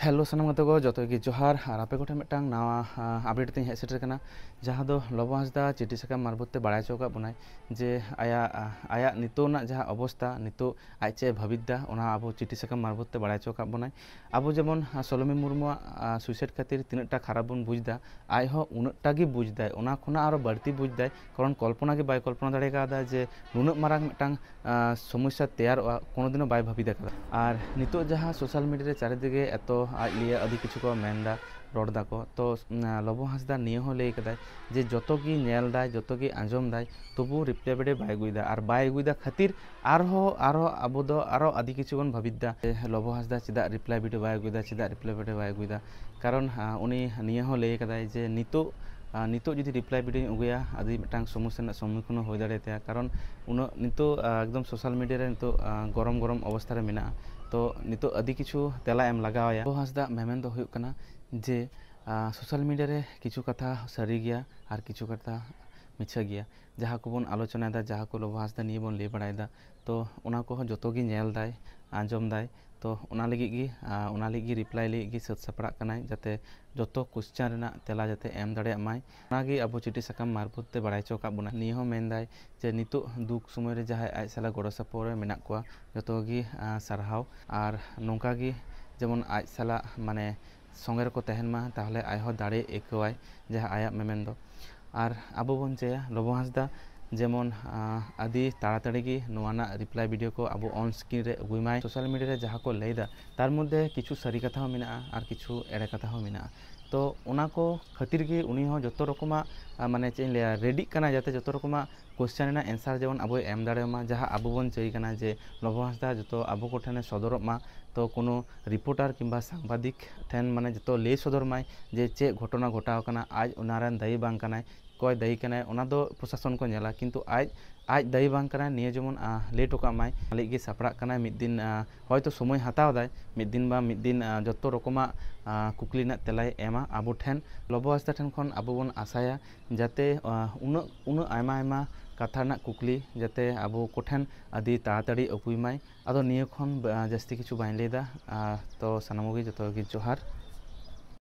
Hello सानाम गाते को जो कि जोहार और आपे कोठे मिटांग नावा अपडेट तीन हेज सेटर कना जहाँ दो लबो हांसदा चिठी साकाम मार्फत ते बाड़ाय चौका बनाय जे आया आया नितोना जहाँ अवस्था नितो आज चे भाविदा ओना आबो चिठी साकाम मार्फत ते बाड़ाय चौका बनाय आबो जेमन सलोमी मुर्मु सुइसाइड खातिर तिनटा खराब बन बुझदा आय हो उनटा गी बुझदाय ओना खुना आरो बाड़ती बुझदाय कारण कल्पना गे बाय कल्पना दाड़े कादा जे नुनुक मारांग मिटांग समस्या तैयारोआ कोनो दिनो बाय भाबिदा कादा और नितो जहाँ सोशल मीडिया रे चारिदिगे एतो आज लिए आदि किछु को मेनदा रड़दा को तो लबो हांसदा निये हो लई कदाय जे जतो गी नेल दाय जतो गी आंजम दाय तबु रिप्लाई बेडे बाय गुइदा और बाय गुइदा खातिर आरो आबो दो आरो आदि किछु बन भाबिदा लबो हांसदा चिदा रिप्लाई वीडियो बाय गुइदा चिदा रिप्लाई बेडे बाय गुइदा कारण उनी निये हो लई कदाय जे नितो नितो जुदी रिप्लाई वीडियो उगुया आदि मिटांग समस्या सम्मुखीन हो दाड़ेते कारण उन नितो एकदम सोशल मीडिया रे नितो गरम गरम अवस्था रे मेना तो नितो आदि किछु तेला एम लगाया लबो हांसदा मेमेन दो हुयुग कना जे सोशल मीडिया रे किछु कथा सारी गया और किछु कथा मिछा गया जहाँ को बन आलोचना दा जहाँ को लबो हांसदा निये बन ले बड़ायदा तो उना को जतो गी नेल दाय आंजम दाय तो उना लगी रिप्लाई लगी सत सपड़ा कनाय जाते जतो क्वेश्चन रेना तेला जाते एम दाड़े माय उनागी अब चिठी साकाम मार्फत ते बाड़ाय चौका बुना निये हो मेनदाय जे नितो दुख समय रे जहाँ आज साला गड़ो सपोरे मेना कोआ जतो गी सारहाव और नोंका गी जेमन आज साला माने संगे रको तहन मा ताहले आय हो दाड़े एकवाय जहाँ आया मेमेन दो और आबो बन चेया लबो हांसदा जेमन आदि ताड़ाताड़ी गी नोवाना रिप्लाई वीडियो को अब ऑन स्क्रीन रे अगुइमाय सोशल मीडिया रे जहाँ को लैदा तार मध्य किछु सारी कथा हो मेना और किछु एड़े कथा हो मेना तो उना को खातिर गी उनी हो जतो रकमा माने चेन ले रेडी कना जाते जतो रकमा क्वेश्चन ना आंसर जेमन अब एम दाड़ेमा जहाँ अब बन चई कना जे लबो हांसदा जतो अब को ठेने सदरब मा तो कोनो रिपोर्टार किंबा सांबादिक ठेन माने जतो ले सदर माय जे चे घटना घटाव कना आज उनारान दायी बांग कनाय कोई दायी कनाय ओना दो प्रशासन को नेला किंतु आज दायी बांग कनाय निये जेमन ले टोका माय मालिक गे सापड़ा कनाय मिद दिन होयतो समय हताव दाय मिद दिन जतो रकमा कुकली ना तेलाय एमा आबो ठेन लबो हांसदा ठेन खन आबो बन आशाया जाते उन आयमा कथा ना कुकली जाते आबो कोठेन आदि ताड़ाताड़ी अगुइमाय आदो निये खन जास्ती किछु बाइन लेदा तो सानामोगे जतो गे जोहार।